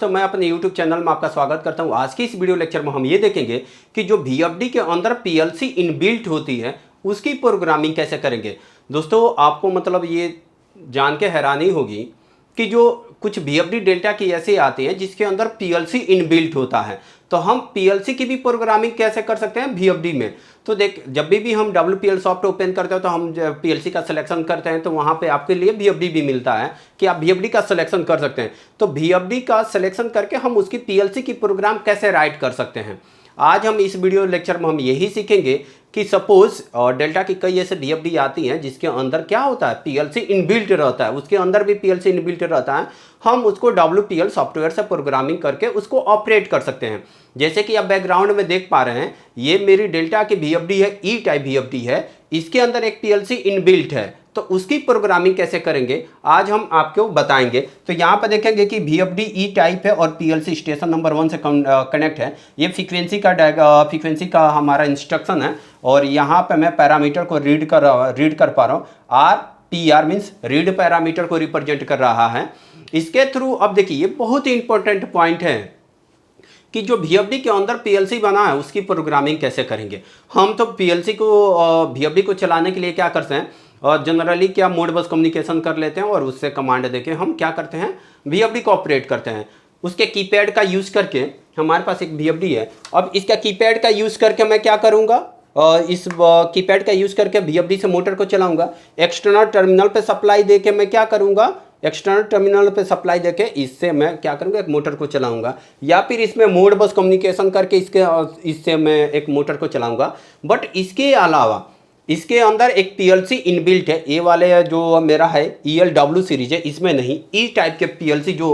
तो मैं अपने YouTube चैनल में आपका स्वागत करता हूं। आज की इस वीडियो लेक्चर में हम ये देखेंगे कि जो VFD के अंदर PLC इनबिल्ट होती है उसकी प्रोग्रामिंग कैसे करेंगे। दोस्तों आपको मतलब ये जान के हैरानी होगी कि जो कुछ VFD डेल्टा की ऐसी आती है जिसके अंदर PLC इनबिल्ट होता है, तो हम PLC की भी प्रोग्रामिंग कैसे कर सकते हैं VFD में। तो देख, जब भी हम WPL सॉफ्ट ओपन करते हैं तो हम PLC का सिलेक्शन करते हैं तो वहाँ पे आपके लिए VFD भी मिलता है कि आप VFD का सिलेक्शन कर सकते हैं। तो VFD का सिलेक्शन करके हम उसकी PLC की प्रोग्राम कैसे राइट कर सकते हैं। आज हम इस वीडियो लेक्चर में हम यही सीखेंगे कि सपोज डेल्टा की कई ऐसे VFD आती हैं जिसके अंदर क्या होता है, PLC इनबिल्ट रहता है, उसके अंदर भी PLC इनबिल्ट रहता है। हम उसको WPL सॉफ्टवेयर से प्रोग्रामिंग करके उसको ऑपरेट कर सकते हैं। जैसे कि आप बैकग्राउंड में देख पा रहे हैं, ये मेरी डेल्टा की VFD है, ई टाइप VFD है, इसके अंदर एक PLC इनबिल्ट है। तो उसकी प्रोग्रामिंग कैसे करेंगे आज हम आपको बताएंगे। तो यहाँ पर देखेंगे कि VFD ई टाइप है और PLC स्टेशन नंबर 1 से कनेक्ट है। ये फ्रीक्वेंसी का हमारा इंस्ट्रक्शन है और यहाँ पे मैं पैरामीटर को रीड कर पा रहा हूँ। RPR मीन्स रीड पैरामीटर को रिप्रेजेंट कर रहा है। इसके थ्रू अब देखिए ये बहुत ही इंपॉर्टेंट पॉइंट है कि जो VFD के अंदर PLC बना है उसकी प्रोग्रामिंग कैसे करेंगे। हम तो PLC को VFD को चलाने के लिए क्या करते हैं, और जनरली क्या मोड बस कम्युनिकेशन कर लेते हैं और उससे कमांड देके हम क्या करते हैं, VFD को ऑपरेट करते हैं। उसके कीपैड का यूज़ करके, हमारे पास एक VFD है, अब इसका कीपैड का यूज़ करके मैं क्या करूँगा, इस कीपैड का यूज़ करके VFD से मोटर को चलाऊँगा। एक्सटर्नल टर्मिनल पे सप्लाई दे के मैं क्या करूँगा, एक्सटर्नल टर्मिनल पे सप्लाई देके इससे मैं क्या करूँगा, एक मोटर को चलाऊँगा, या फिर इसमें मोड बस कम्युनिकेशन करके इससे मैं एक मोटर को चलाऊँगा। बट इसके अलावा इसके अंदर एक PLC इनबिल्ट है। ये वाले जो मेरा है ELW सीरीज है, इसमें नहीं, ई टाइप के PLC जो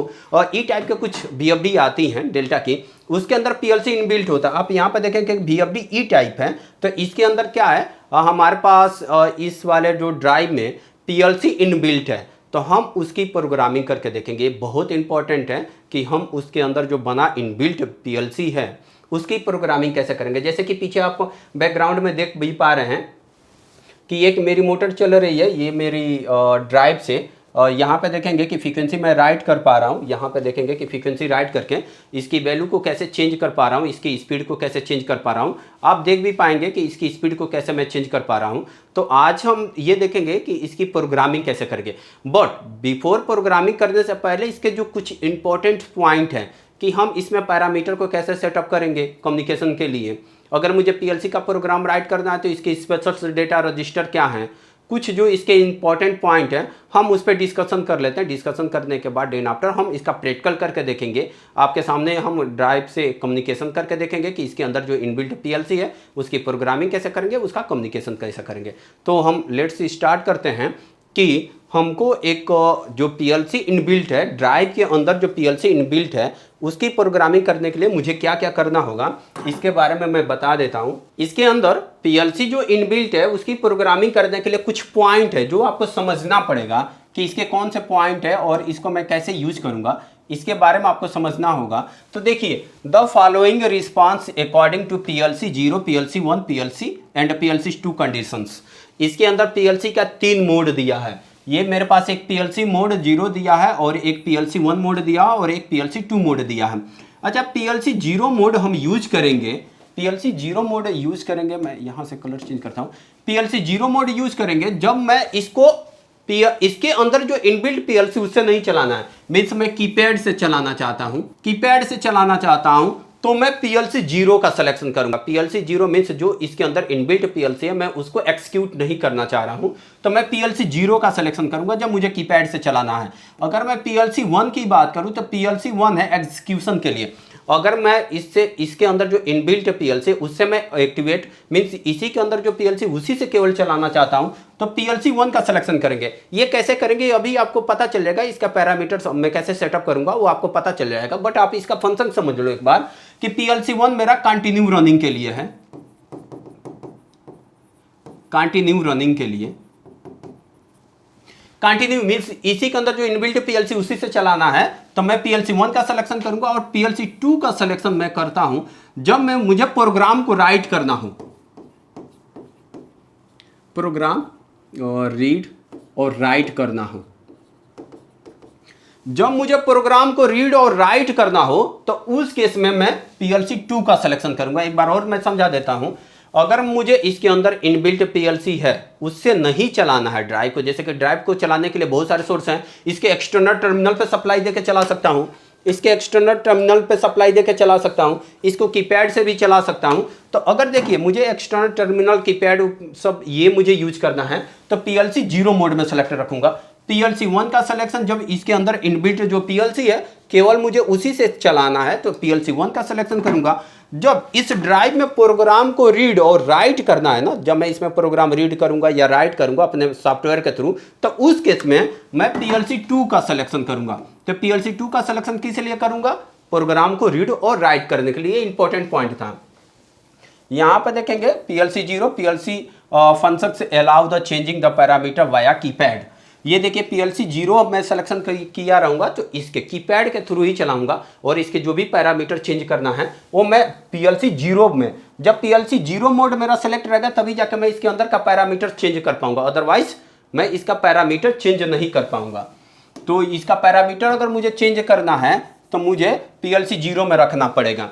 ई टाइप के कुछ VFD आती हैं डेल्टा की, उसके अंदर PLC इनबिल्ट होता है। आप यहाँ पर देखें कि VFD ई टाइप है, तो इसके अंदर क्या है, हमारे पास इस वाले जो ड्राइव में PLC इनबिल्ट है, तो हम उसकी प्रोग्रामिंग करके देखेंगे। बहुत इंपॉर्टेंट है कि हम उसके अंदर जो बना इनबिल्ट PLC है उसकी प्रोग्रामिंग कैसे करेंगे। जैसे कि पीछे आप बैकग्राउंड में देख भी पा रहे हैं कि एक मेरी मोटर चल रही है, ये मेरी ड्राइव से यहाँ पे देखेंगे कि फ्रीक्वेंसी मैं राइट कर पा रहा हूँ। यहाँ पे देखेंगे कि फ्रीक्वेंसी राइट करके इसकी वैल्यू को कैसे चेंज कर पा रहा हूँ, इसकी स्पीड को कैसे चेंज कर पा रहा हूँ। आप देख भी पाएंगे कि इसकी स्पीड को कैसे मैं चेंज कर पा रहा हूँ। तो आज हम ये देखेंगे कि इसकी प्रोग्रामिंग कैसे करेंगे। बट बिफोर प्रोग्रामिंग करने से पहले इसके जो कुछ इंपॉर्टेंट पॉइंट हैं कि हम इसमें पैरामीटर को कैसे सेटअप करेंगे कम्युनिकेशन के लिए। अगर मुझे PLC का प्रोग्राम राइट करना है तो इसके स्पेशल डेटा रजिस्टर क्या हैं, कुछ जो इसके इंपॉर्टेंट पॉइंट हैं हम उस पर डिस्कशन कर लेते हैं। डिस्कशन करने के बाद देन आफ्टर हम इसका प्रैक्टिकल करके देखेंगे। आपके सामने हम ड्राइव से कम्युनिकेशन करके देखेंगे कि इसके अंदर जो इनबिल्ट PLC है उसकी प्रोग्रामिंग कैसे करेंगे, उसका कम्युनिकेशन कैसे करेंगे। तो हम लेट्स स्टार्ट करते हैं कि हमको एक जो PLC इनबिल्ट है, ड्राइव के अंदर जो PLC इनबिल्ट है उसकी प्रोग्रामिंग करने के लिए मुझे क्या क्या करना होगा इसके बारे में मैं बता देता हूं। इसके अंदर PLC जो इनबिल्ट है उसकी प्रोग्रामिंग करने के लिए कुछ पॉइंट है जो आपको समझना पड़ेगा कि इसके कौन से पॉइंट है और इसको मैं कैसे यूज करूंगा, इसके बारे में आपको समझना होगा। तो देखिए, the following response according to PLC 0, PLC 1, PLC and PLC 2 conditions. इसके अंदर PLC का 3 मोड दिया है। ये मेरे पास एक PLC मोड 0 दिया है और एक PLC 1 मोड दिया है और एक PLC 2 मोड दिया है। अच्छा, PLC 0 मोड हम यूज करेंगे, PLC 0 मोड यूज करेंगे, मैं यहाँ से कलर चेंज करता हूँ। PLC 0 मोड यूज करेंगे जब मैं इसके अंदर जो इनबिल्ट PLC उससे नहीं चलाना है, मीन्स मैं कीपैड से चलाना चाहता हूँ, तो मैं PLC 0 का सिलेक्शन करूंगा। PLC 0 मीन्स जो इसके अंदर इनबिल्ट PLC है मैं उसको एक्सिक्यूट नहीं करना चाह रहा हूं, तो मैं PLC 0 का सिलेक्शन करूंगा जब मुझे कीपैड से चलाना है। अगर मैं PLC 1 की बात करूं तो PLC 1 है एग्जीक्यूशन के लिए। अगर मैं इसके अंदर जो इनबिल्ट PLC उससे मैं एक्टिवेट मीन्स इसी के अंदर जो PLC उसी से केवल चलाना चाहता हूं, तो PLC 1 का सिलेक्शन करेंगे। ये कैसे करेंगे अभी आपको पता चल जाएगा, इसका पैरामीटर्स मैं कैसे सेटअप करूंगा वो आपको पता चल जाएगा। बट आप इसका फंक्शन समझ लो एक बार कि PLC 1 मेरा कंटिन्यू रनिंग के लिए है, कंटिन्यू रनिंग के लिए। कंटिन्यू मीन्स इसी के अंदर जो इनबिल्ट PLC उसी से चलाना है, तो मैं PLC 1 का सिलेक्शन करूंगा और PLC 2 का सिलेक्शन मैं करता हूं जब मुझे प्रोग्राम को राइट करना हो, प्रोग्राम और रीड और राइट करना हो। जब मुझे प्रोग्राम को रीड और राइट करना हो तो उस केस में मैं PLC 2 का सिलेक्शन करूंगा। एक बार और मैं समझा देता हूं, अगर मुझे इसके अंदर इनबिल्ट PLC है, उससे नहीं चलाना है ड्राइव को, जैसे कि ड्राइव को चलाने के लिए बहुत सारे सोर्स हैं, इसके एक्सटर्नल टर्मिनल पे सप्लाई देके चला सकता हूं, इसके एक्सटर्नल टर्मिनल पे सप्लाई देके चला सकता हूं, इसको कीपैड से भी चला सकता हूं। तो अगर देखिए मुझे एक्सटर्नल टर्मिनल कीपैड सब ये मुझे यूज करना है तो PLC 0 मोड में सेलेक्ट रखूंगा। PLC 1 का सिलेक्शन जब इसके अंदर इनबिल्ट जो PLC है केवल मुझे उसी से चलाना है तो PLC 1 का सिलेक्शन करूंगा। जब इस ड्राइव में प्रोग्राम को रीड और राइट करना है ना, जब मैं इसमें प्रोग्राम रीड करूंगा या राइट करूंगा अपने सॉफ्टवेयर के थ्रू, तो उस केस में मैं PLC 2 का सिलेक्शन करूंगा। तो PLC 2 का सिलेक्शन किस लिए करूंगा? प्रोग्राम को रीड और राइट करने के लिए। इंपॉर्टेंट पॉइंट था। यहां पर देखेंगे PLC 0 PLC functions allow the changing the parameter via keypad. ये देखिए PLC 0 अब मैं सिलेक्शन किया रहूंगा तो इसके कीपैड के थ्रू ही चलाऊंगा और इसके जो भी पैरामीटर चेंज करना है वो मैं PLC 0 में, जब PLC 0 मोड मेरा सेलेक्ट रहेगा तभी जाकर मैं इसके अंदर का पैरामीटर चेंज कर पाऊंगा, अदरवाइज मैं इसका पैरामीटर चेंज नहीं कर पाऊंगा। तो इसका पैरामीटर अगर मुझे चेंज करना है तो मुझे PLC 0 में रखना पड़ेगा।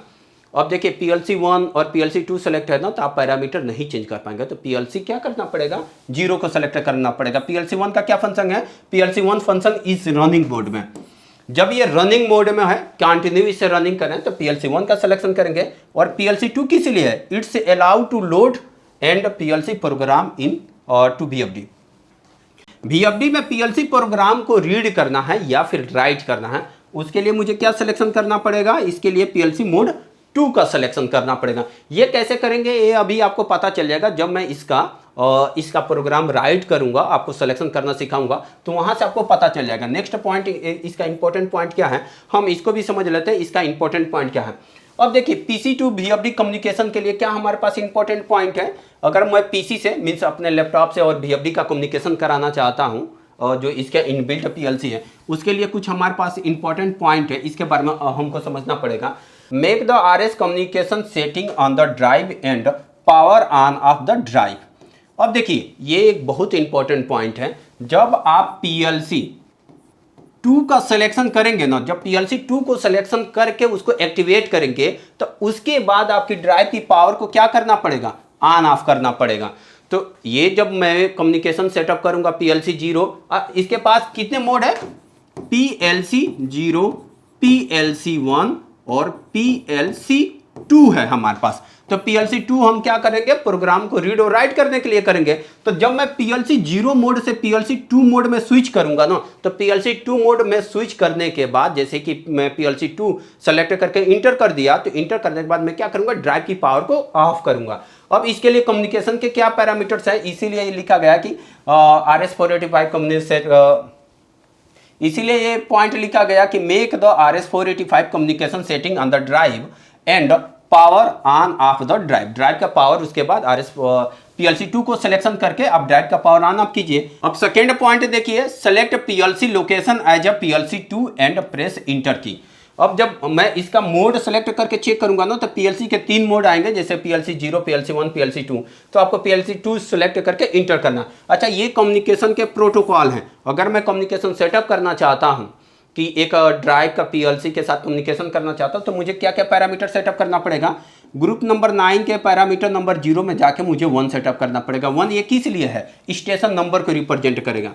अब देखिए PLC 1 और PLC 2 सेलेक्ट है ना, तो आप पैरामीटर नहीं चेंज कर पाएंगे, तो PLC क्या करना पड़ेगा? 0 को सेलेक्ट करना पड़ेगा। PLC 1 का क्या फंक्शन है? PLC 1 फंक्शन इस रनिंग मोड में, जब ये रनिंग मोड में है, कंटिन्यू इसे रनिंग करें तो PLC 1 का सिलेक्शन करेंगे। और PLC 2 किस लिए है? It's allow to load and PLC program in to VFD। VFD में PLC प्रोग्राम को रीड करना है या फिर राइट करना है, उसके लिए मुझे क्या सिलेक्शन करना पड़ेगा? इसके लिए PLC मोड 2 का सिलेक्शन करना पड़ेगा। ये कैसे करेंगे ये अभी आपको पता चल जाएगा जब मैं इसका प्रोग्राम राइट करूंगा, आपको सिलेक्शन करना सिखाऊंगा तो वहां से आपको पता चल जाएगा। नेक्स्ट पॉइंट, इसका इंपॉर्टेंट पॉइंट क्या है, हम इसको भी समझ लेते हैं। इसका इंपॉर्टेंट पॉइंट क्या है? अब देखिए PC टू VFD कम्युनिकेशन के लिए क्या हमारे पास इंपॉर्टेंट पॉइंट है? अगर मैं PC से मीन्स अपने लैपटॉप से और VFD का कम्युनिकेशन कराना चाहता हूँ और जो इसका इनबिल्ट PLC है, उसके लिए कुछ हमारे पास इंपॉर्टेंट पॉइंट है, इसके बारे में हमको समझना पड़ेगा। Make the RS communication setting on the drive and power on off the drive. अब देखिए ये एक बहुत इंपॉर्टेंट पॉइंट है। जब आप PLC 2 का सिलेक्शन करेंगे ना, जब PLC 2 को सिलेक्शन करके उसको एक्टिवेट करेंगे तो उसके बाद आपकी ड्राइव की पावर को क्या करना पड़ेगा? ऑन ऑफ करना पड़ेगा। तो ये जब मैं कम्युनिकेशन सेटअप करूंगा PLC 0, इसके पास कितने मोड है? PLC 0, PLC 1 और PLC 2 है हमारे पास। तो PLC 2 हम क्या करेंगे? प्रोग्राम को रीड और राइट करने के लिए करेंगे। तो जब मैं PLC 0 मोड से PLC 2 मोड में स्विच करूंगा ना, तो PLC 2 मोड में स्विच करने के बाद जैसे कि मैं PLC 2 सेलेक्ट करके इंटर कर दिया, तो इंटर करने के बाद मैं क्या करूंगा? ड्राइव की पावर को ऑफ करूंगा। अब इसके लिए कम्युनिकेशन के क्या पैरामीटर्स है, इसीलिए लिखा गया कि RS485 कम्युनिकेशन, इसीलिए ये पॉइंट लिखा गया कि make the RS485 communication setting on the drive and power on off the drive. Drive का पावर उसके बाद PLC 2 को सिलेक्शन करके आप ड्राइव का पावर ऑन ऑफ कीजिए। अब सेकेंड पॉइंट देखिए, select PLC location as a PLC 2 and press enter key. अब जब मैं इसका मोड सेलेक्ट करके चेक करूंगा ना, तो PLC के 3 मोड आएंगे, जैसे PLC 0, PLC 1, PLC 2। तो आपको PLC 2 सेलेक्ट करके इंटर करना। अच्छा, ये कम्युनिकेशन के प्रोटोकॉल हैं। अगर मैं कम्युनिकेशन सेटअप करना चाहता हूं कि एक ड्राइव का PLC के साथ कम्युनिकेशन करना चाहता हूं, तो मुझे क्या क्या पैरामीटर सेटअप करना पड़ेगा? ग्रुप नंबर 9 के पैरामीटर नंबर 0 में जाके मुझे 1 सेटअप करना पड़ेगा। 1 ये किस लिए है? स्टेशन नंबर को रिप्रेजेंट करेगा।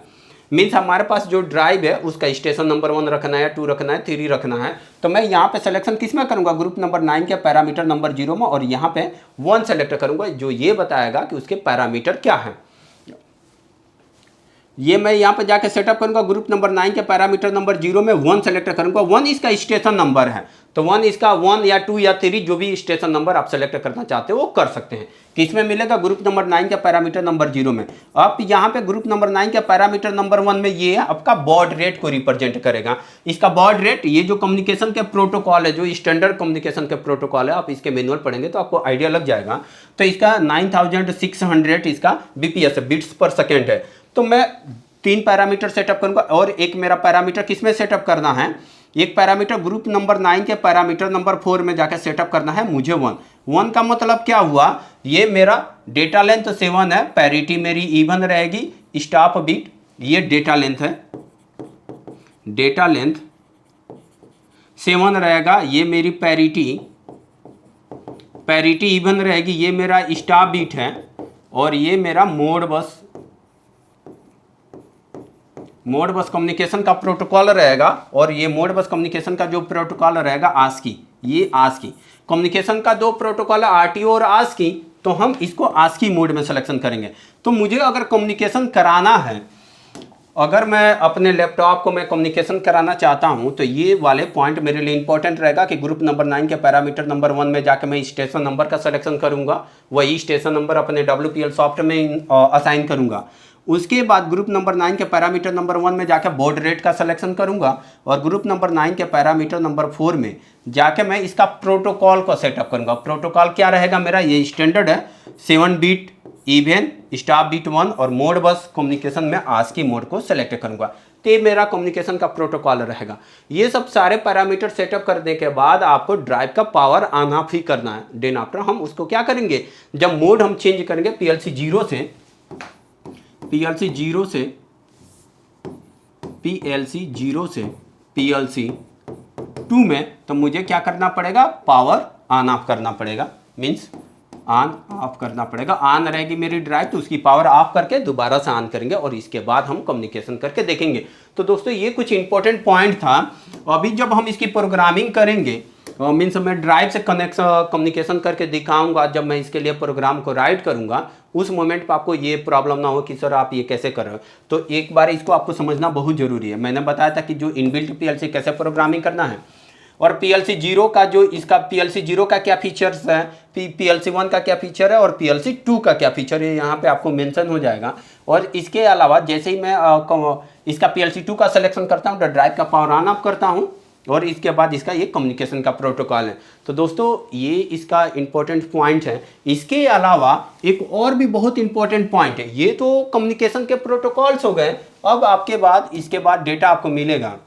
मीन्स हमारे पास जो ड्राइव है उसका स्टेशन नंबर 1 रखना है, 2 रखना है, 3 रखना है। तो मैं यहाँ पे सिलेक्शन किस में करूँगा? ग्रुप नंबर 9 के पैरामीटर नंबर 0 में, और यहाँ पे 1 सेलेक्ट करूँगा, जो ये बताएगा कि उसके पैरामीटर क्या है। ये मैं यहाँ पे जाके सेटअप करूँगा। ग्रुप नंबर 9 के पैरामीटर नंबर 0 में 1 सेलेक्ट करूँगा। 1 इसका स्टेशन नंबर है, तो 1 इसका 1 या 2 या 3 जो भी स्टेशन नंबर आप सेलेक्ट करना चाहते हो वो कर सकते हैं। किस में मिलेगा? ग्रुप नंबर 9 के पैरामीटर नंबर 0 में। अब यहाँ पे ग्रुप नंबर 9 के पैरामीटर नंबर 1 में ये आपका बॉड रेट को रिप्रेजेंट करेगा। इसका बॉड रेट, ये जो कम्युनिकेशन के प्रोटोकॉल है, जो स्टैंडर्ड कम्युनिकेशन के प्रोटोकॉल है, आप इसके मैनुअल पढ़ेंगे तो आपको आइडिया लग जाएगा। तो इसका 9600 इसका BPS है, बिट्स पर सेकेंड है। तो मैं 3 पैरामीटर सेटअप करूंगा और एक मेरा पैरामीटर किसमें सेटअप करना है? एक पैरामीटर ग्रुप नंबर 9 के पैरामीटर नंबर 4 में जाकर सेटअप करना है मुझे 1 का मतलब क्या हुआ? ये मेरा डेटा लेंथ 7 है, पैरिटी मेरी इवन रहेगी, स्टॉप बिट ये डेटा लेंथ है, डेटा लेंथ 7 रहेगा, ये मेरी पैरिटी इवन रहेगी, ये मेरा स्टॉप बीट है, और ये मेरा मोड बस कम्युनिकेशन का प्रोटोकॉल रहेगा। और ये मोड बस कम्युनिकेशन का जो प्रोटोकॉल रहेगा ASCII, ये ASCII कम्युनिकेशन का दो प्रोटोकॉल है, RTO और ASCII, तो हम इसको ASCII मोड में सिलेक्शन करेंगे। तो मुझे अगर कम्युनिकेशन कराना है, अगर मैं अपने लैपटॉप को मैं कम्युनिकेशन कराना चाहता हूं, तो ये वाले पॉइंट मेरे लिए इंपॉर्टेंट रहेगा कि ग्रुप नंबर 9 के पैरामीटर नंबर 1 में जाकर मैं स्टेशन नंबर का सिलेक्शन करूंगा, वही स्टेशन नंबर अपने WPL सॉफ्ट में असाइन करूंगा। उसके बाद ग्रुप नंबर 9 के पैरामीटर नंबर 1 में जाकर बॉड रेट का सिलेक्शन करूंगा, और ग्रुप नंबर 9 के पैरामीटर नंबर 4 में जाके मैं इसका प्रोटोकॉल को सेटअप करूंगा। प्रोटोकॉल क्या रहेगा मेरा, ये स्टैंडर्ड है 7 बीट इवन स्टॉप बीट 1, और मोड बस कम्युनिकेशन में ASCII मोड को सेलेक्ट करूंगा। तो ये मेरा कम्युनिकेशन का प्रोटोकॉल रहेगा। ये सब सारे पैरामीटर सेटअप करने के बाद आपको ड्राइव का पावर ऑन ऑफ ही करना है। देन आफ्टर हम उसको क्या करेंगे, जब मोड हम चेंज करेंगे PLC 0 से PLC 2 में, तो मुझे क्या करना पड़ेगा, पावर ऑन ऑफ करना पड़ेगा, मीन्स ऑन ऑफ करना पड़ेगा। ऑन रहेगी मेरी ड्राइव तो उसकी पावर ऑफ करके दोबारा से ऑन करेंगे, और इसके बाद हम कम्युनिकेशन करके देखेंगे। तो दोस्तों ये कुछ इंपॉर्टेंट पॉइंट था। अभी जब हम इसकी प्रोग्रामिंग करेंगे, मीन्स मैं ड्राइव से कम्युनिकेशन करके दिखाऊंगा, जब मैं इसके लिए प्रोग्राम को राइट करूंगा, उस मोमेंट पर आपको ये प्रॉब्लम ना हो कि सर आप ये कैसे कर रहे हो। तो एक बार इसको आपको समझना बहुत जरूरी है। मैंने बताया था कि जो इनबिल्ट PLC कैसे प्रोग्रामिंग करना है, और PLC 0 का जो इसका PLC 0 का क्या फीचर्स है, PLC 1 का क्या फीचर है, और PLC 2 का क्या फीचर है, यहाँ पे आपको मेंशन हो जाएगा। और इसके अलावा जैसे ही मैं इसका PLC 2 का सिलेक्शन करता हूँ तो ड्राइव का पावर ऑन ऑफ करता हूँ, और इसके बाद इसका ये कम्युनिकेशन का प्रोटोकॉल है। तो दोस्तों ये इसका इंपॉर्टेंट पॉइंट है। इसके अलावा एक और भी बहुत इंपॉर्टेंट पॉइंट है। ये तो कम्युनिकेशन के प्रोटोकॉल्स हो गए। अब आपके बाद इसके बाद डेटा आपको मिलेगा,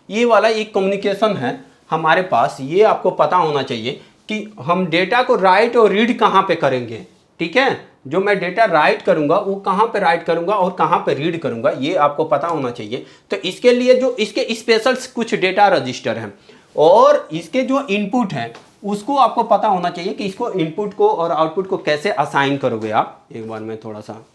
ये वाला एक कम्युनिकेशन है हमारे पास। ये आपको पता होना चाहिए कि हम डेटा को राइट और रीड कहाँ पे करेंगे। ठीक है, जो मैं डेटा राइट करूंगा वो कहाँ पे राइट करूंगा और कहाँ पे रीड करूंगा, ये आपको पता होना चाहिए। तो इसके लिए जो इसके स्पेशल कुछ डेटा रजिस्टर हैं, और इसके जो इनपुट हैं उसको आपको पता होना चाहिए कि इसको इनपुट को और आउटपुट को कैसे असाइन करोगे आप। एक बार मैं थोड़ा सा,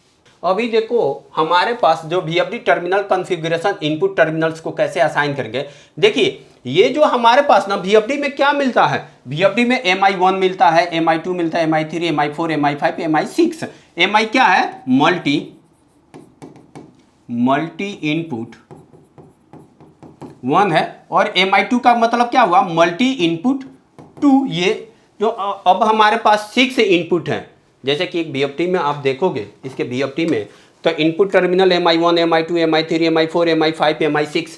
अभी देखो हमारे पास जो VFD terminal configuration input terminals को कैसे असाइन करेंगे। देखिए ये जो हमारे पास ना VFD में क्या मिलता है, VFD में MI1 मिलता है, MI2 मिलता है, MI3, MI4, MI5, MI6। MI क्या है, मल्टी इनपुट 1 है, और MI2 का मतलब क्या हुआ, मल्टी इनपुट 2। ये जो अब हमारे पास 6 इनपुट हैं, जैसे कि एक VFD में आप देखोगे, इसके VFD में तो input terminal MI1, MI2, MI3, MI4, MI5, MI6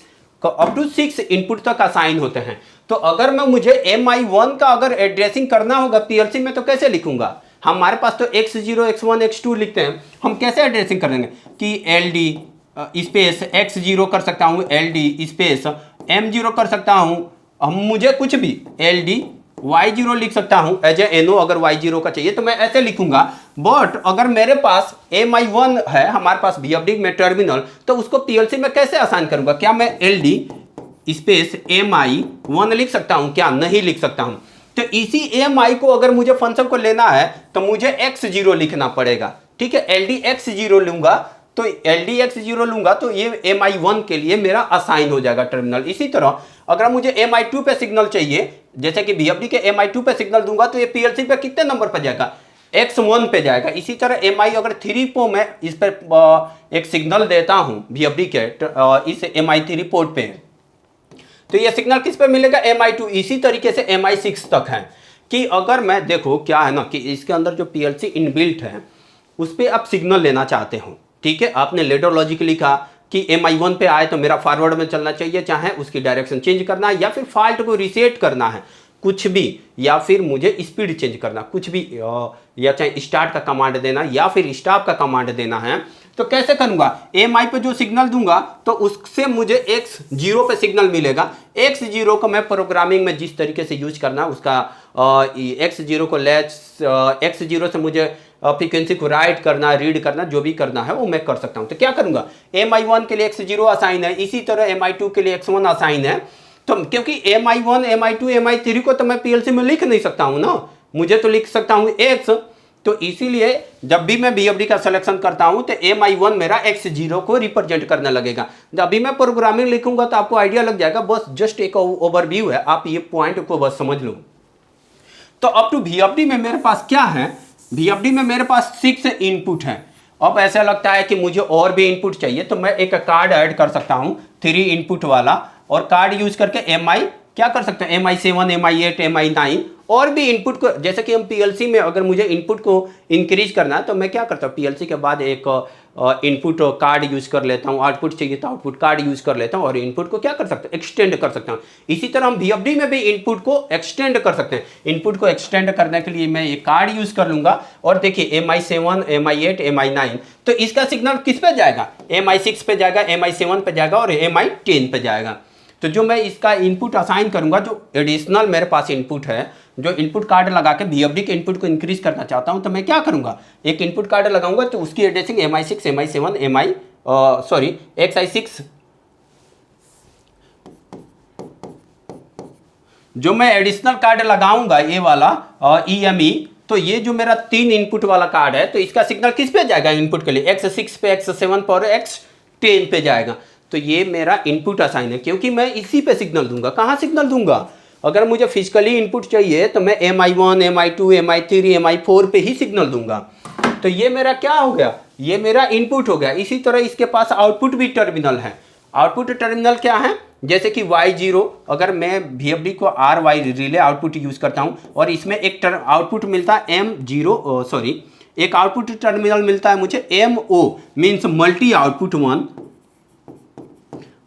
का अप टू 6 इनपुट तक असाइन होते हैं। तो अगर मैं मुझे MI1 का अगर एड्रेसिंग करना होगा PLC में तो कैसे लिखूंगा, हमारे पास तो X0, X1, X2 लिखते हैं, हम कैसे एड्रेसिंग करेंगे कि LD स्पेस X0 कर सकता हूँ, LD स्पेस M0 कर सकता हूँ, हम मुझे कुछ भी LD Y0 लिख सकता हूं एज ए NO, अगर Y0 का चाहिए तो मैं ऐसे लिखूंगा। बट अगर मेरे पास MI1 है हमारे पास VFD में टर्मिनल, तो उसको PLC में कैसे असाइन करूंगा, क्या मैं LD स्पेस MI1 लिख सकता हूं, क्या नहीं लिख सकता हूं। तो इसी MI को अगर मुझे फंक्शन को लेना है तो मुझे X0 लिखना पड़ेगा। ठीक है, LD X0 लूंगा, तो LD X0 लूंगा तो ये MI1 के लिए मेरा असाइन हो जाएगा टर्मिनल। इसी तरह अगर मुझे MI2 पे सिग्नल चाहिए, जैसे कि VFD के MI2 पे सिग्नल दूंगा तो ये PLC पे कितने नंबर पर जाएगा, X1 पे जाएगा। इसी तरह MI अगर 3 पे मैं इस पर एक सिग्नल देता हूं VFD के इस MI3 पोर्ट पे, तो ये सिग्नल किस पे मिलेगा, MI2। इसी तरीके से MI6 तक है कि अगर मैं देखो क्या है ना कि इसके अंदर जो PLC इनबिल्ट है उस पर आप सिग्नल लेना चाहते हो। ठीक है, आपने लेडर लॉजिक लिखा कि MI1 पे आए तो मेरा फॉरवर्ड में चलना चाहिए, चाहे उसकी डायरेक्शन चेंज करना है या फिर फॉल्ट को रीसेट करना है, कुछ भी, या फिर मुझे स्पीड चेंज करना, कुछ भी, या चाहे स्टार्ट का कमांड देना या फिर स्टॉप का कमांड देना है, तो कैसे करूंगा, MI पे जो सिग्नल दूंगा तो उससे मुझे X0 पे सिग्नल मिलेगा। X0 को मैं प्रोग्रामिंग में जिस तरीके से यूज करना उसका X0 को X0 से मुझे फ्रीक्वेंसी को राइट करना, रीड करना, जो भी करना है वो मैं कर सकता हूं। तो क्या करूंगा, MI1 के लिए X0 असाइन है, इसी तरह MI2 के लिए X1 असाइन है। तो क्योंकि MI1 MI2 MI3 को तो मैं PLC में लिख नहीं सकता हूं ना, मुझे तो लिख सकता हूं X। तो इसीलिए जब भी मैं VFD का सिलेक्शन करता हूं तो MI1 मेरा X0 को रिप्रेजेंट करने लगेगा। जब भी मैं प्रोग्रामिंग लिखूंगा तो आपको आइडिया लग जाएगा, बस जस्ट एक ओवरव्यू है, आप ये पॉइंट को बस समझ लो। तो अब टू VFD में मेरे पास क्या है, VFD में मेरे पास 6 इनपुट है। अब ऐसा लगता है कि मुझे और भी इनपुट चाहिए, तो मैं एक कार्ड ऐड कर सकता हूं 3 इनपुट वाला, और कार्ड यूज करके MI क्या कर सकते हैं, MI7 MI8 MI9 और भी इनपुट को, जैसे कि हम PLC में अगर मुझे इनपुट को इंक्रीज करना है तो मैं क्या करता हूँ, PLC के बाद एक इनपुट कार्ड यूज कर लेता हूँ, आउटपुट चाहिए तो आउटपुट कार्ड यूज कर लेता हूँ, और इनपुट को क्या कर सकते हैं, एक्सटेंड कर सकता हूँ। इसी तरह हम VFD में भी इनपुट को एक्सटेंड कर सकते हैं। इनपुट को एक्सटेंड करने के लिए मैं एक कार्ड यूज कर लूंगा, और देखिए MI7 MI8 MI9, तो इसका सिग्नल किस पे जाएगा, MI6 पे जाएगा, MI7 पे जाएगा और MI10 पे जाएगा। तो जो मैं इसका इनपुट असाइन करूंगा, जो एडिशनल मेरे पास इनपुट है, जो इनपुट कार्ड लगा के VFD के इनपुट को इंक्रीज करना चाहता हूं, तो मैं क्या करूंगा, एक इनपुट कार्ड लगाऊंगा तो उसकी एड्रेसिंग MI6 MI7 XI6, जो मैं एडिशनल कार्ड लगाऊंगा ये वाला EME, तो ये जो मेरा 3 इनपुट वाला कार्ड है, तो इसका सिग्नल किस पे जाएगा इनपुट के लिए, X6 पे, X7 पर, X10 पे जाएगा। तो ये मेरा इनपुट असाइन है, क्योंकि मैं इसी पे सिग्नल दूंगा। कहाँ सिग्नल दूंगा, अगर मुझे फिजिकली इनपुट चाहिए तो मैं MI1 MI2 MI3 MI4 पे ही सिग्नल दूंगा। तो ये मेरा क्या हो गया, ये मेरा इनपुट हो गया। इसी तरह इसके पास आउटपुट भी टर्मिनल है। आउटपुट टर्मिनल क्या है, जैसे कि Y0, अगर मैं VFD को RY रिले आउटपुट यूज करता हूं, और इसमें एक आउटपुट मिलता है M0 एक आउटपुट टर्मिनल मिलता है मुझे MO, means multi output 1,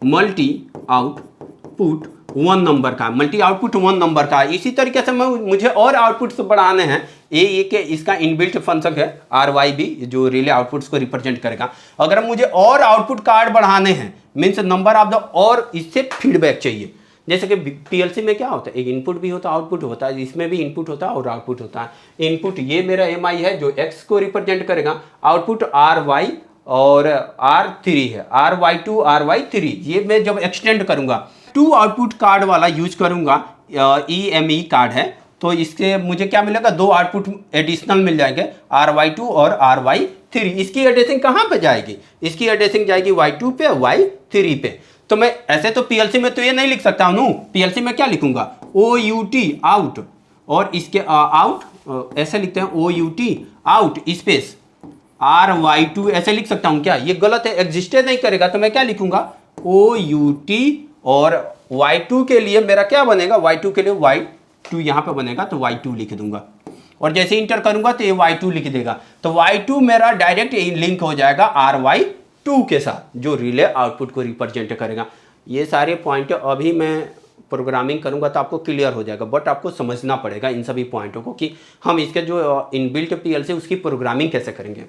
multi output 1 number का, मल्टी आउटपुट 1 नंबर का। इसी तरीके से मुझे और आउटपुट्स बढ़ाने हैं, ये के इसका इनबिल्ट फंक्शन है RYB, जो रिले आउटपुट्स को रिप्रेजेंट करेगा। अगर मुझे और आउटपुट कार्ड बढ़ाने हैं, मीन्स नंबर ऑफ द, और इससे फीडबैक चाहिए। जैसे कि PLC में क्या होता है, एक इनपुट भी होता है आउटपुट होता है, इसमें भी इनपुट होता है और आउटपुट होता है। इनपुट ये मेरा MI है जो X को रिप्रेजेंट करेगा, आउटपुट RY और R3 है, RY2 RY3। ये मैं जब एक्सटेंड करूंगा 2 आउटपुट कार्ड वाला यूज करूंगा, EME कार्ड है, तो इसके मुझे क्या मिलेगा, 2 आउटपुट एडिशनल मिल जाएंगे, RY2 और RY3। इसकी एड्रेसिंग कहाँ पे जाएगी, इसकी एड्रेसिंग जाएगी Y2 पे, Y3 पे। तो मैं ऐसे तो PLC में तो ये नहीं लिख सकता हूँ, PLC में क्या लिखूंगा, OUT आउट, और इसके आउट ऐसे लिखते हैं OUT आउट स्पेस RY2 ऐसे लिख सकता हूं क्या, ये गलत है, एग्जिस्टेड नहीं करेगा। तो मैं क्या लिखूंगा, OUT, और Y2 के लिए मेरा क्या बनेगा, Y2 के लिए Y2 यहां पे बनेगा, तो Y2 लिख दूंगा, और जैसे इंटर करूंगा तो ये Y2 लिख देगा। तो Y2 मेरा डायरेक्ट लिंक हो जाएगा RY2 के साथ, जो रिले आउटपुट को रिप्रेजेंट करेगा। ये सारे पॉइंट अभी मैं प्रोग्रामिंग करूंगा तो आपको क्लियर हो जाएगा, बट आपको समझना पड़ेगा इन सभी पॉइंटों को कि हम इसके जो इनबिल्ट PLC उसकी प्रोग्रामिंग कैसे करेंगे।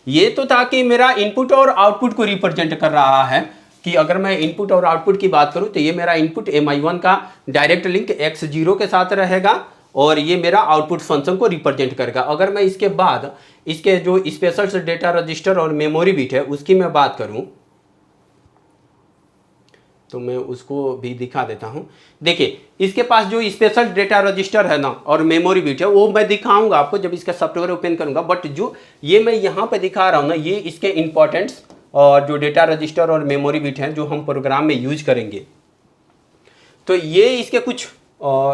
ये तो था कि मेरा इनपुट और आउटपुट को रिप्रेजेंट कर रहा है, कि अगर मैं इनपुट और आउटपुट की बात करूं तो ये मेरा इनपुट MI1 का डायरेक्ट लिंक X0 के साथ रहेगा, और ये मेरा आउटपुट फंक्शन को रिप्रेजेंट करेगा। अगर मैं इसके बाद इसके जो स्पेशल डेटा रजिस्टर और मेमोरी बिट है उसकी मैं बात करूं, तो मैं उसको भी दिखा देता हूं। देखिए इसके पास जो स्पेशल डेटा रजिस्टर है ना और मेमोरी बिट है, वो मैं दिखाऊंगा आपको जब इसका सॉफ्टवेयर ओपन करूंगा, बट जो ये मैं यहाँ पे दिखा रहा हूँ ना, ये इसके इंपॉर्टेंट्स और जो डेटा रजिस्टर और मेमोरी बिट हैं जो हम प्रोग्राम में यूज करेंगे। तो ये इसके कुछ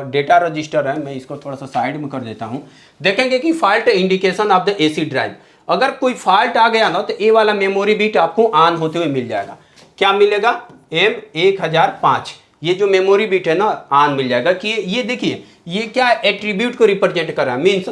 डेटा रजिस्टर है, मैं इसको थोड़ा सा साइड में कर देता हूँ। देखेंगे कि fault indication of the AC drive, अगर कोई फॉल्ट आ गया ना तो ये वाला मेमोरी बिट आपको ऑन होते हुए मिल जाएगा। क्या मिलेगा, M1005, ये जो मेमोरी बिट है ना ऑन मिल जाएगा। कि ये देखिए ये क्या एट्रीब्यूट को रिप्रेजेंट कर रहा है, मीन्स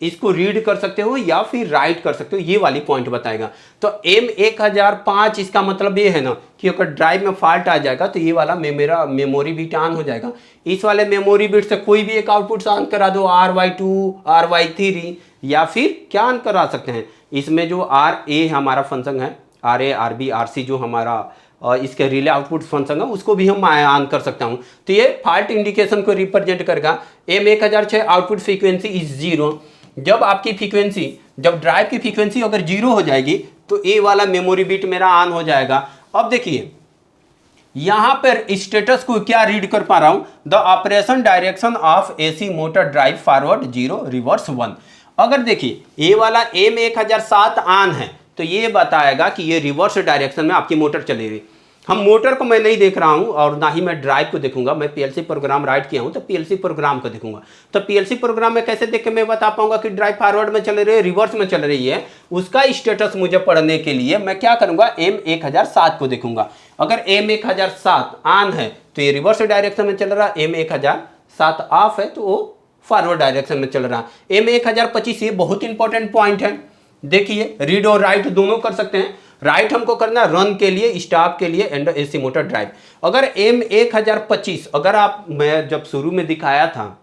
इसको रीड कर सकते हो या फिर राइट कर सकते हो, ये वाली पॉइंट बताएगा। तो M1005 इसका मतलब ये है ना कि अगर ड्राइव में फॉल्ट आ जाएगा तो ये वाला मेरा मेमोरी बिट ऑन हो जाएगा। इस वाले मेमोरी बिट से कोई भी एक आउटपुट ऑन करा दो, RY2 RY3, या फिर क्या ऑन करा सकते हैं, इसमें जो RA हमारा फंक्शन है, RA RB RC जो हमारा इसके रिले आउटपुट फंक्शन है, उसको भी हम ऑन कर सकता हूँ। तो ये फॉल्ट इंडिकेशन को रिप्रेजेंट करेगा। M1006 output frequency is 0। जब आपकी फ्रीक्वेंसी, जब ड्राइव की फ्रीक्वेंसी अगर 0 हो जाएगी तो ये वाला मेमोरी बिट मेरा ऑन हो जाएगा। अब देखिए यहां पर स्टेटस को क्या रीड कर पा रहा हूं, the operation direction of AC motor drive forward 0 reverse 1। अगर देखिए ये वाला M1007 ऑन है तो ये बताएगा कि ये रिवर्स डायरेक्शन में आपकी मोटर चलेगी। हम मोटर को मैं नहीं देख रहा हूं और ना ही मैं ड्राइव को देखूंगा, मैं पीएलसी प्रोग्राम राइट किया हूं तो पीएलसी प्रोग्राम को देखूंगा। तो पीएलसी प्रोग्राम में कैसे देख के मैं बता पाऊंगा कि ड्राइव फॉरवर्ड में चल रही है रिवर्स में चल रही है, उसका स्टेटस मुझे पढ़ने के लिए मैं क्या करूंगा, M1007 को देखूंगा। अगर M1007 ऑन है तो ये रिवर्स डायरेक्शन में चल रहा है, M1007 ऑफ है तो वो फॉरवर्ड डायरेक्शन में चल रहा है। M1025 ये बहुत इंपॉर्टेंट पॉइंट है। देखिए रीड और राइट दोनों कर सकते हैं। राइट हमको करना रन के लिए, स्टॉप के लिए एंड एसी मोटर ड्राइव। अगर M1025 अगर आप, मैं जब शुरू में दिखाया था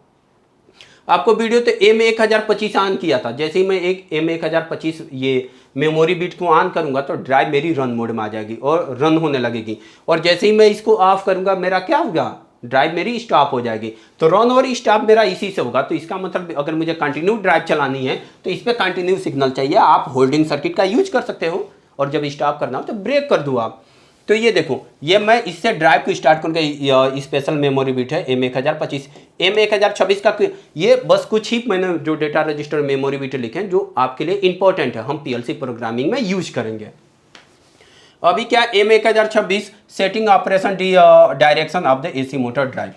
आपको वीडियो तो M1025 ऑन किया था, जैसे ही मैं एक M1025 ये मेमोरी बिट को ऑन करूंगा तो ड्राइव मेरी रन मोड में आ जाएगी और रन होने लगेगी। और जैसे ही मैं इसको ऑफ करूंगा मेरा क्या होगा, ड्राइव मेरी स्टॉप हो जाएगी। तो रन और स्टॉप मेरा इसी से होगा। तो इसका मतलब अगर मुझे कंटिन्यू ड्राइव चलानी है तो इस पर कंटिन्यू सिग्नल चाहिए। आप होल्डिंग सर्किट का यूज कर सकते हो और जब स्टॉप करना हो तो ब्रेक कर दो आप। तो ये देखो, ये मैं इससे ड्राइव को स्टार्ट करके स्पेशल मेमोरी बिट है M1025। M1026 का ये बस कुछ ही मैंने जो डेटा रजिस्टर मेमोरी बिट लिखे हैं जो आपके लिए इंपॉर्टेंट है, हम पीएलसी प्रोग्रामिंग में यूज करेंगे। अभी क्या M1026 setting operation direction of the AC motor drive,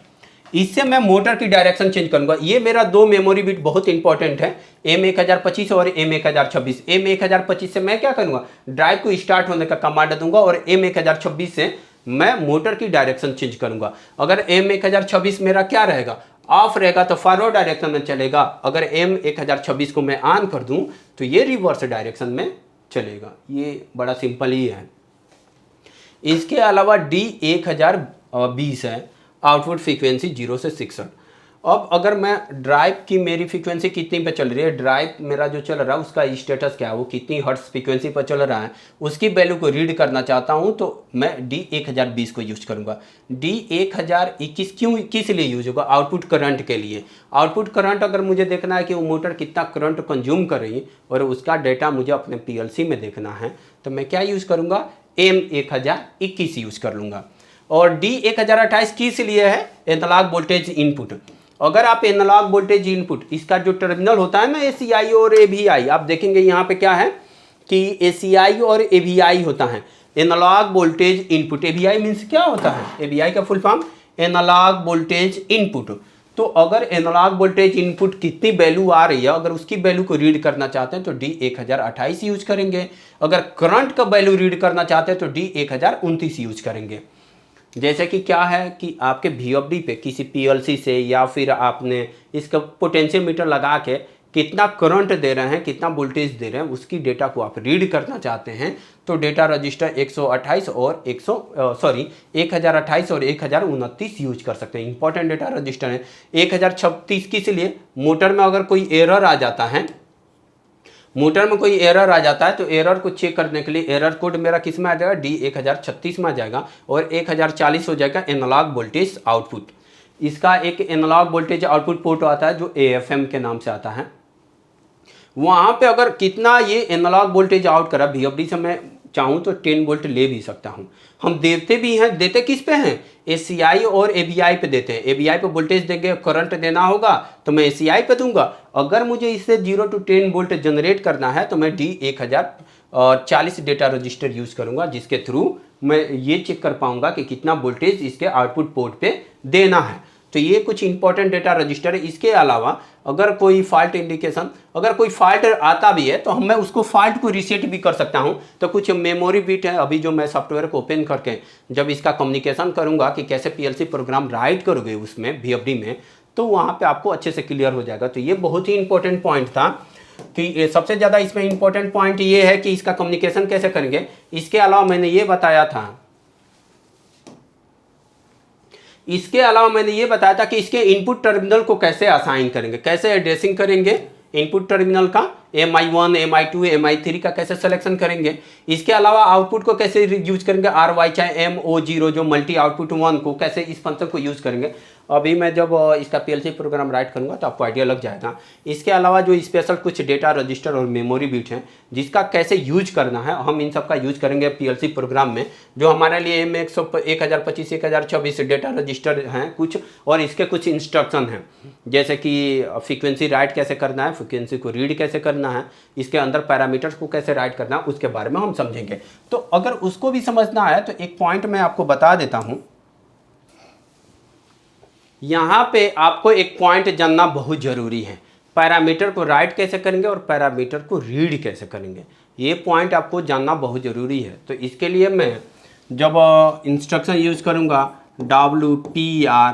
इससे मैं मोटर की डायरेक्शन चेंज करूंगा। ये मेरा दो मेमोरी बिट बहुत इंपॉर्टेंट है, M1025 और M1026। M1025 से मैं क्या करूंगा, ड्राइव को स्टार्ट होने का कमांड दूंगा और M1026 से मैं मोटर की डायरेक्शन चेंज करूंगा। अगर M1026 मेरा क्या रहेगा, ऑफ रहेगा तो फॉरवर्ड डायरेक्शन में चलेगा। अगर M1026 को मैं ऑन कर दूं तो ये रिवर्स डायरेक्शन में चलेगा। ये बड़ा सिंपल ही है। इसके अलावा D1020 है, आउटपुट फ्रीक्वेंसी 0 से 66। अब अगर मैं ड्राइव की मेरी फ्रीक्वेंसी कितनी पे चल रही है, ड्राइव मेरा जो चल रहा है उसका स्टेटस क्या है, वो कितनी हर्ट्ज फ्रीक्वेंसी पर चल रहा है, उसकी वैल्यू को रीड करना चाहता हूं तो मैं D1020 को यूज करूंगा। D1021 क्यों, किस लिए यूज होगा, आउटपुट करंट के लिए। आउटपुट करंट अगर मुझे देखना है कि वो मोटर कितना करंट कंज्यूम कर रही है और उसका डेटा मुझे अपने पीएलसी में देखना है तो मैं क्या यूज करूंगा, M1021 यूज कर लूंगा। और D1028 किस लिए है, एनालॉग वोल्टेज इनपुट। अगर आप एनालॉग वोल्टेज इनपुट, इसका जो टर्मिनल होता है ना ACI और AVI, आप देखेंगे यहाँ पे क्या है कि ACI और AVI होता है, analogue voltage input. AVI means क्या होता है, AVI का full form analogue voltage input. तो अगर एनालॉग वोल्टेज इनपुट कितनी वैल्यू आ रही है, अगर उसकी वैल्यू को रीड करना चाहते हैं तो D1028 यूज करेंगे। अगर करंट का वैल्यू रीड करना चाहते हैं तो D1029 यूज करेंगे। जैसे कि क्या है कि आपके VFD पे किसी PLC से या फिर आपने इसका पोटेंशियोमीटर लगा के कितना करंट दे रहे हैं, कितना वोल्टेज दे रहे हैं, उसकी डेटा को आप रीड करना चाहते हैं तो डेटा रजिस्टर 1028 और 1028 और 1029 यूज कर सकते हैं। इंपॉर्टेंट डेटा रजिस्टर है। 1036 किस लिए, मोटर में अगर कोई एरर आ जाता है, मोटर में कोई एरर आ जाता है तो एरर को चेक करने के लिए एरर कोड मेरा किस में आ जाएगा, D1036 में आ जाएगा और 1040 हो जाएगा एनालॉग वोल्टेज आउटपुट। इसका एक एनालॉग वोल्टेज आउटपुट पोर्ट आता है जो AFM के नाम से आता है। वहाँ पे अगर कितना ये एनालॉग वोल्टेज आउट करा, VFD से मैं चाहूँ तो 10 वोल्ट ले भी सकता हूँ। हम देते भी हैं, देते किस पे हैं, ACI और AVI पे देते हैं। AVI पे वोल्टेज देंगे, करंट देना होगा तो मैं ACI पे दूंगा। अगर मुझे इससे 0 to 10 वोल्ट जनरेट करना है तो मैं D1040 डेटा रजिस्टर यूज करूंगा, जिसके थ्रू मैं ये चेक कर पाऊंगा कि कितना वोल्टेज इसके आउटपुट पोर्ट पे देना है। तो ये कुछ इंपॉर्टेंट डेटा रजिस्टर है। इसके अलावा अगर कोई फॉल्ट इंडिकेशन, अगर कोई फॉल्ट आता भी है तो मैं उसको फॉल्ट को रीसेट भी कर सकता हूं। तो कुछ मेमोरी बिट है, अभी जो मैं सॉफ्टवेयर को ओपन करके जब इसका कम्युनिकेशन करूंगा कि कैसे पीएलसी प्रोग्राम राइट करोगे उसमें VFD में, तो वहाँ पे आपको अच्छे से क्लियर हो जाएगा। तो ये बहुत ही इंपॉर्टेंट पॉइंट था कि सबसे ज़्यादा इसमें इंपॉर्टेंट पॉइंट ये है कि इसका कम्युनिकेशन कैसे करेंगे। इसके अलावा मैंने ये बताया था कि इसके इनपुट टर्मिनल को कैसे असाइन करेंगे, कैसे एड्रेसिंग करेंगे इनपुट टर्मिनल का, MI1, MI2, MI3 का कैसे सिलेक्शन करेंगे। इसके अलावा आउटपुट को कैसे यूज करेंगे, RY चाहे MO0 जो मल्टी आउटपुट 1 को कैसे इस फंक्शन को यूज करेंगे। अभी मैं जब इसका पीएलसी प्रोग्राम राइट करूँगा तो आपको आइडिया लग जाएगा। इसके अलावा जो स्पेशल कुछ डेटा रजिस्टर और मेमोरी बिट हैं जिसका कैसे यूज करना है, हम इन सब का यूज करेंगे पीएलसी प्रोग्राम में, जो हमारे लिए M1025 1024 डेटा रजिस्टर हैं कुछ, और इसके कुछ इंस्ट्रक्शन हैं जैसे कि फ्रीक्वेंसी राइट कैसे करना है, फ्रीक्वेंसी को रीड कैसे करना है, इसके अंदर पैरामीटर्स को कैसे राइट करना है, उसके बारे में हम समझेंगे। तो अगर उसको भी समझना है तो एक पॉइंट मैं आपको बता देता हूं। यहां पे आपको एक पॉइंट जानना बहुत जरूरी है, पैरामीटर को राइट कैसे करेंगे और पैरामीटर को रीड कैसे करेंगे, ये पॉइंट आपको जानना बहुत ज़रूरी है। तो इसके लिए मैं जब इंस्ट्रक्शन यूज करूंगा WPR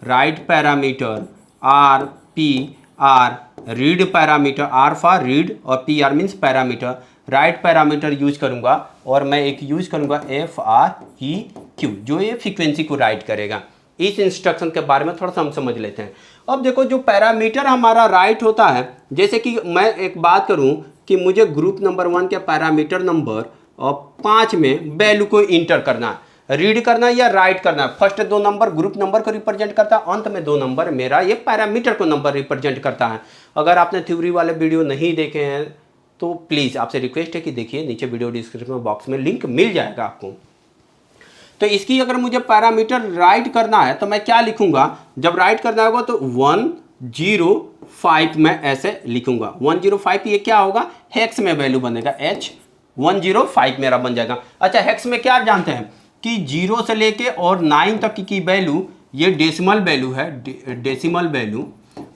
right parameter, RPR read parameter, R for read और PR means parameter, right parameter use करूंगा, और मैं एक यूज करूंगा FREQ जो ये फ्रीक्वेंसी को राइट करेगा। इस इंस्ट्रक्शन के बारे में थोड़ा सा हम समझ लेते हैं। अब देखो जो पैरामीटर हमारा राइट होता है, जैसे कि मैं एक बात करूं कि मुझे ग्रुप नंबर 1 के पैरामीटर नंबर 5 में वैल्यू को इंटर करना है, रीड करना या राइट करना है। फर्स्ट 2 नंबर ग्रुप नंबर को रिप्रेजेंट करता है, अंत में 2 नंबर मेरा ये पैरामीटर को नंबर रिप्रेजेंट करता है। अगर आपने थ्योरी वाले वीडियो नहीं देखे हैं तो प्लीज़ आपसे रिक्वेस्ट है कि देखिए, नीचे वीडियो डिस्क्रिप्शन बॉक्स में लिंक मिल जाएगा आपको। तो इसकी अगर मुझे पैरामीटर राइट करना है तो मैं क्या लिखूंगा, जब राइट करना होगा तो 105 में ऐसे लिखूंगा। 105 ये क्या होगा, हेक्स में वैल्यू बनेगा, H105 मेरा बन जाएगा। अच्छा, हेक्स में क्या जानते हैं कि 0 से लेके और 9 तक की वैल्यू ये डेसिमल वैल्यू है, डेसिमल वैल्यू।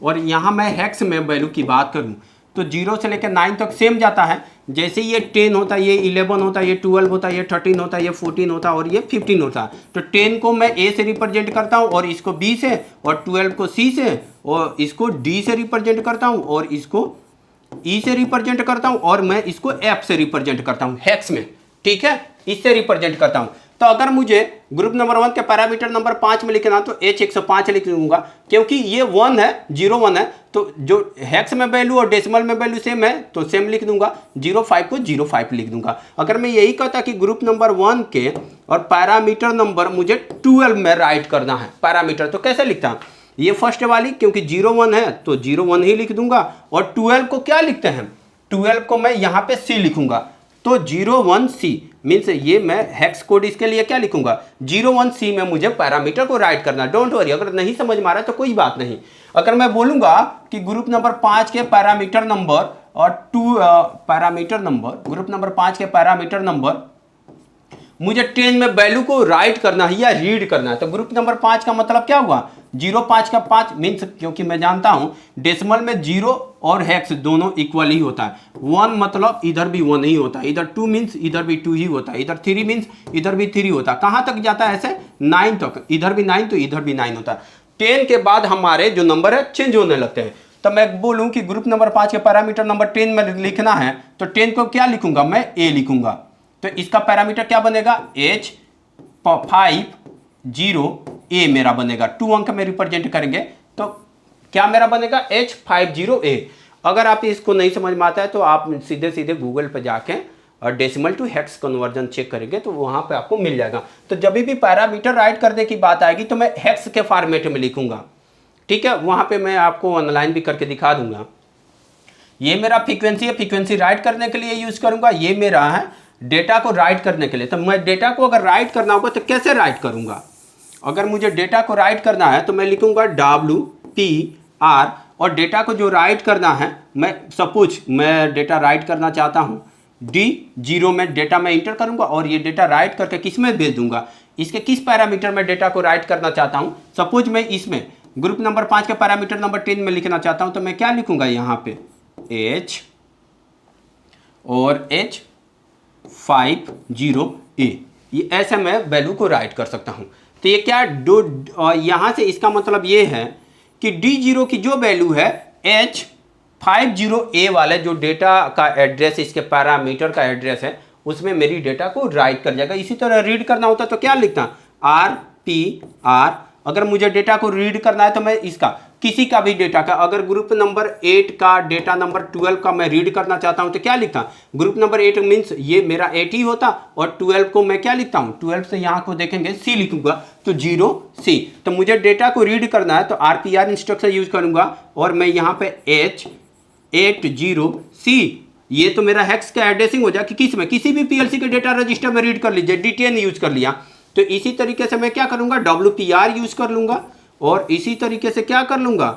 और यहाँ मैं हेक्स में वैल्यू की बात करूँ तो 0 से लेकर 9 तक सेम जाता है। जैसे ये 10 होता है, ये 11 होता है, ये 12 होता है, ये 13 होता है, ये 14 होता है और ये 15 होता है। तो 10 को मैं A से रिप्रेजेंट करता हूँ और इसको B से, और 12 को C से, और इसको D से रिप्रेजेंट करता हूँ और इसको E से रिप्रेजेंट करता हूँ, और मैं इसको F से रिप्रेजेंट करता हूँ हेक्स में। ठीक है, इससे रिप्रेजेंट करता हूँ। तो अगर मुझे ग्रुप नंबर 1 के पैरामीटर नंबर 5 में लिखना तो H105 लिख दूंगा, क्योंकि ये 1 है, 01 है, तो जो हेक्स में वैल्यू और डेसिमल में वैल्यू सेम है तो सेम लिख दूंगा, 05 को 05 लिख दूंगा। अगर मैं यही कहता कि ग्रुप नंबर 1 के और पैरामीटर नंबर मुझे 12 में राइट करना है पैरामीटर, तो कैसे लिखता हूँ, ये फर्स्ट वाली क्योंकि 01 है तो 01 ही लिख दूंगा, और 12 को क्या लिखते हैं, 12 को मैं यहाँ पे C लिखूंगा, तो 01C मीन्स ये मैं हेक्स कोड इसके लिए क्या लिखूंगा, 01C में मुझे पैरामीटर को राइट करना। डोंट वरी, अगर नहीं समझ में आ रहा है तो कोई बात नहीं। अगर मैं बोलूंगा कि ग्रुप नंबर 5 के पैरामीटर नंबर और ग्रुप नंबर 5 के पैरामीटर नंबर मुझे 10 में वैल्यू को राइट करना है या रीड करना है, तो ग्रुप नंबर 5 का मतलब क्या हुआ, 05 का 5 मीन्स, क्योंकि मैं जानता हूं डेसिमल में 0 और हेक्स दोनों इक्वल ही होता है। 1 मतलब इधर भी 1 ही होता है, इधर 2 मीन्स इधर भी 2 ही होता है, इधर 3 मीन्स इधर भी 3 होता है। कहां तक जाता है ऐसे, 9 तक, इधर भी 9 तो इधर भी 9 होता है। 10 के बाद हमारे जो नंबर है चेंज होने लगते हैं। तो मैं बोलूं कि ग्रुप नंबर 5 के पैरामीटर नंबर 10 में लिखना है तो 10 को क्या लिखूंगा, मैं A लिखूंगा। तो इसका पैरामीटर क्या बनेगा, H50A मेरा बनेगा, 2 अंक में रिप्रेजेंट करेंगे तो क्या मेरा बनेगा, H50A। अगर आप इसको नहीं समझ में आता है तो आप सीधे सीधे गूगल पर जाके और decimal to hex conversion check करेंगे तो वहां पे आपको मिल जाएगा। तो जब भी पैरामीटर राइट करने की बात आएगी तो मैं हेक्स के फॉर्मेट में लिखूंगा। ठीक है, वहां पे मैं आपको ऑनलाइन भी करके दिखा दूंगा। ये मेरा फ्रीक्वेंसी है, फ्रीक्वेंसी राइट करने के लिए यूज करूंगा। ये मेरा है डेटा को राइट करने के लिए। तो मैं डेटा को अगर राइट करना होगा तो कैसे राइट करूंगा, अगर मुझे डेटा को राइट करना है तो मैं लिखूंगा WPR, और डेटा को जो राइट करना है, मैं सपोज मैं डेटा राइट करना चाहता हूं D0 में डेटा मैं इंटर करूंगा और ये डेटा राइट करके किस में भेज दूंगा, इसके किस पैरामीटर में डेटा को राइट करना चाहता हूं। सपोज मैं इसमें ग्रुप नंबर 5 के पैरामीटर नंबर 10 में लिखना चाहता हूं तो मैं क्या लिखूंगा, यहाँ पे H और H50A, ये ऐसे मैं वैल्यू को राइट कर सकता हूं। तो ये क्या यहां से इसका मतलब ये है कि D0 की जो वैल्यू है H50A वाले जो डेटा का एड्रेस, इसके पैरामीटर का एड्रेस है, उसमें मेरी डेटा को राइट कर जाएगा। इसी तरह रीड करना होता तो क्या लिखता, RPR। अगर मुझे डेटा को रीड करना है तो मैं इसका किसी का भी डेटा का, अगर ग्रुप नंबर 8 का डेटा नंबर 12 का मैं रीड करना चाहता हूं तो क्या लिखता हूं, ग्रुप नंबर 8 मीन्स ये मेरा 8 ही होता, और 12 को मैं क्या लिखता हूं, 12 से यहां को देखेंगे सी लिखूंगा तो 0C। तो मुझे डेटा को रीड करना है तो RPR इंस्ट्रक्शन यूज करूंगा, और मैं यहां पे H80C, ये तो मेरा हेक्स का एड्रेसिंग हो जाए कि किस में, किसी भी PLC के डेटा रजिस्टर में रीड कर लीजिए, DTN यूज कर लिया। तो इसी तरीके से मैं क्या करूंगा, WPR यूज कर लूंगा, और इसी तरीके से क्या कर लूंगा,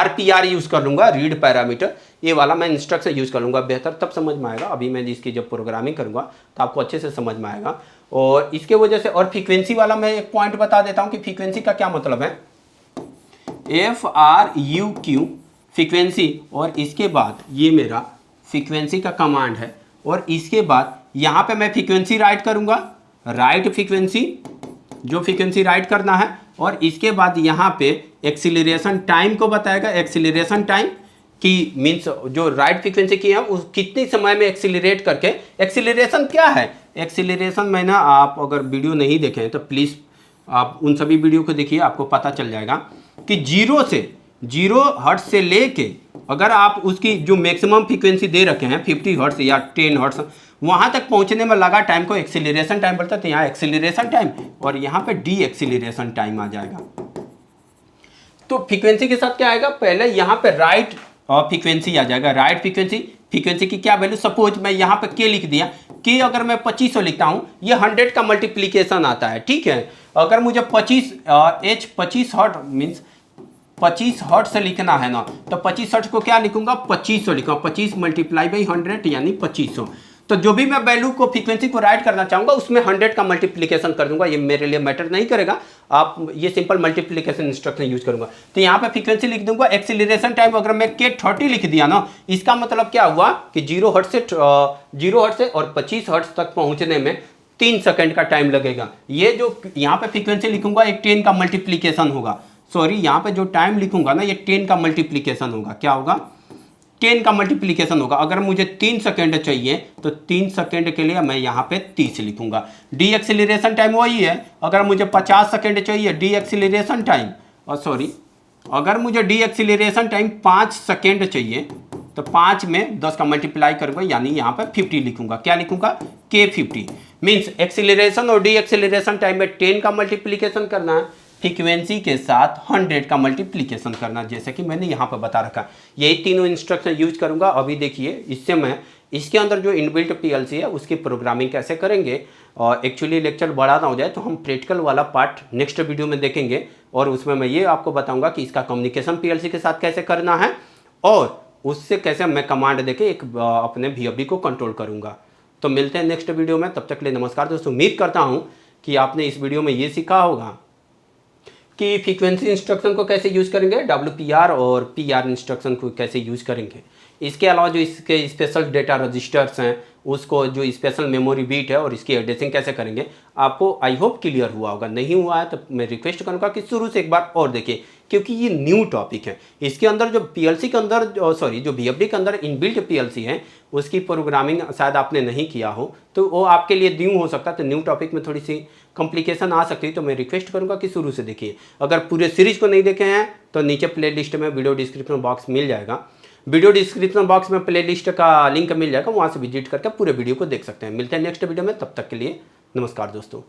RPR यूज कर लूंगा, रीड पैरामीटर, ये वाला मैं इंस्ट्रक्शन यूज कर लूंगा। बेहतर तब समझ में आएगा, अभी मैं इसकी जब प्रोग्रामिंग करूंगा तो आपको अच्छे से समझ में आएगा। और इसके वजह से, और फ्रीक्वेंसी वाला मैं एक पॉइंट बता देता हूं कि फ्रीक्वेंसी का क्या मतलब है, FRUQ फ्रीक्वेंसी, और इसके बाद ये मेरा फ्रीक्वेंसी का कमांड है, और इसके बाद यहाँ पे मैं फ्रीक्वेंसी राइट करूँगा, राइट फ्रीक्वेंसी, जो फ्रीक्वेंसी राइट करना है, और इसके बाद यहाँ पे एक्सीलरेशन टाइम को बताएगा, एक्सीलरेशन टाइम की मीन्स जो राइट फ्रीक्वेंसी की है उस कितने समय में एक्सीलरेट करके, एक्सीलरेशन क्या है, एक्सीलरेशन में ना, आप अगर वीडियो नहीं देखें तो प्लीज़ आप उन सभी वीडियो को देखिए, आपको पता चल जाएगा कि 0 हर्ट्ज से लेके, अगर आप उसकी जो मैक्सिमम फ्रीक्वेंसी दे रखे हैं 50 हर्ट्ज या 10 हर्ट्ज, वहाँ तक पहुँचने में लगा टाइम को एक्सीलरेशन टाइम बोलता है। तो यहाँ एक्सीलरेशन टाइम और यहाँ पे डी एक्सीलरेशन टाइम आ जाएगा। तो फ्रीक्वेंसी के साथ क्या आएगा, पहले यहाँ पे राइट फ्रीक्वेंसी आ जाएगा, राइट फ्रीक्वेंसी की क्या वैल्यू, सपोज मैं यहाँ पे के लिख दिया, के अगर मैं 2500 लिखता हूँ, ये 100 का मल्टीप्लीकेशन आता है, ठीक है। अगर मुझे 25 हर्ट्ज मीन्स 25 हर्ट्ज से लिखना है ना, तो 25 हर्ट्ज को क्या लिखूंगा, 2500 लिखूंगा, 25 मल्टीप्लाई बाई 100 यानी 2500। तो जो भी मैं वैल्यू को फ्रीक्वेंसी को राइट करना चाहूंगा उसमें 100 का मल्टीप्लीकेशन कर दूंगा, ये मेरे लिए मैटर नहीं करेगा, आप ये सिंपल मल्टीप्लीकेशन इंस्ट्रक्शन यूज करूंगा। तो यहाँ पे फ्रीक्वेंसी लिख दूंगा, एक्सीलरेशन टाइम अगर मैं के 30 लिख दिया ना, इसका मतलब क्या हुआ कि 0 हर्ट्ज से और 25 हर्ट्ज तक पहुंचने में 3 सेकंड का टाइम लगेगा। ये जो यहाँ पे फ्रीक्वेंसी लिखूंगा एक 10 का मल्टीप्लीकेशन होगा, सॉरी यहाँ पे जो टाइम लिखूंगा ना ये 10 का मल्टीप्लीकेशन होगा, क्या होगा, 10 का मल्टीप्लीकेशन होगा। अगर मुझे 3 सेकंड चाहिए तो 3 सेकंड के लिए मैं यहाँ पे 30 लिखूंगा। डी एक्सीलरेशन टाइम वही है, अगर मुझे 50 सेकंड चाहिए डी एक्सीलरेशन टाइम, और सॉरी अगर मुझे डी एक्सीलरेशन टाइम 5 सेकंड चाहिए तो 5 में 10 का मल्टीप्लाई करूंगा, यानी यहाँ पे 50 लिखूंगा, क्या लिखूंगा, K50 मीन्स एक्सीलरेशन और डी एक्सीलरेशन टाइम में 10 का मल्टीप्लीकेशन करना है, फ्रीक्वेंसी के साथ 100 का मल्टीप्लीकेशन करना, जैसे कि मैंने यहाँ पर बता रखा। यही तीनों इंस्ट्रक्शन यूज करूँगा। अभी देखिए इससे मैं इसके अंदर जो इनबिल्ट PLC है उसकी प्रोग्रामिंग कैसे करेंगे, और एक्चुअली लेक्चर बड़ा ना हो जाए तो हम प्रैक्टिकल वाला पार्ट नेक्स्ट वीडियो में देखेंगे, और उसमें मैं ये आपको बताऊँगा कि इसका कम्युनिकेशन PLC के साथ कैसे करना है, और उससे कैसे मैं कमांड देके एक अपने VFD को कंट्रोल करूँगा। तो मिलते हैं नेक्स्ट वीडियो में, तब तक के लिए नमस्कार दोस्तों। उम्मीद करता हूँ कि आपने इस वीडियो में ये सीखा होगा कि फ्रीक्वेंसी इंस्ट्रक्शन को कैसे यूज़ करेंगे, WPR और PR इंस्ट्रक्शन को कैसे यूज़ करेंगे। इसके अलावा जो इसके स्पेशल डेटा रजिस्टर्स हैं उसको जो स्पेशल मेमोरी बीट है और इसकी एड्रेसिंग कैसे करेंगे, आपको आई होप क्लियर हुआ होगा। नहीं हुआ है तो मैं रिक्वेस्ट करूँगा कि शुरू से एक बार और देखिए, क्योंकि ये न्यू टॉपिक है। इसके अंदर जो PLC के अंदर जो VFD के अंदर इनबिल्ट PLC है उसकी प्रोग्रामिंग शायद आपने नहीं किया हो तो वो आपके लिए न्यू हो सकता है, तो न्यू टॉपिक में थोड़ी सी कॉम्प्लिकेशन आ सकती है। तो मैं रिक्वेस्ट करूँगा कि शुरू से देखिए। अगर पूरे सीरीज को नहीं देखे हैं तो नीचे प्लेलिस्ट में वीडियो डिस्क्रिप्शन बॉक्स मिल जाएगा, वीडियो डिस्क्रिप्शन बॉक्स में प्लेलिस्ट का लिंक मिल जाएगा, वहाँ से विजिट करके पूरे वीडियो को देख सकते हैं। मिलते हैं नेक्स्ट वीडियो में, तब तक के लिए नमस्कार दोस्तों।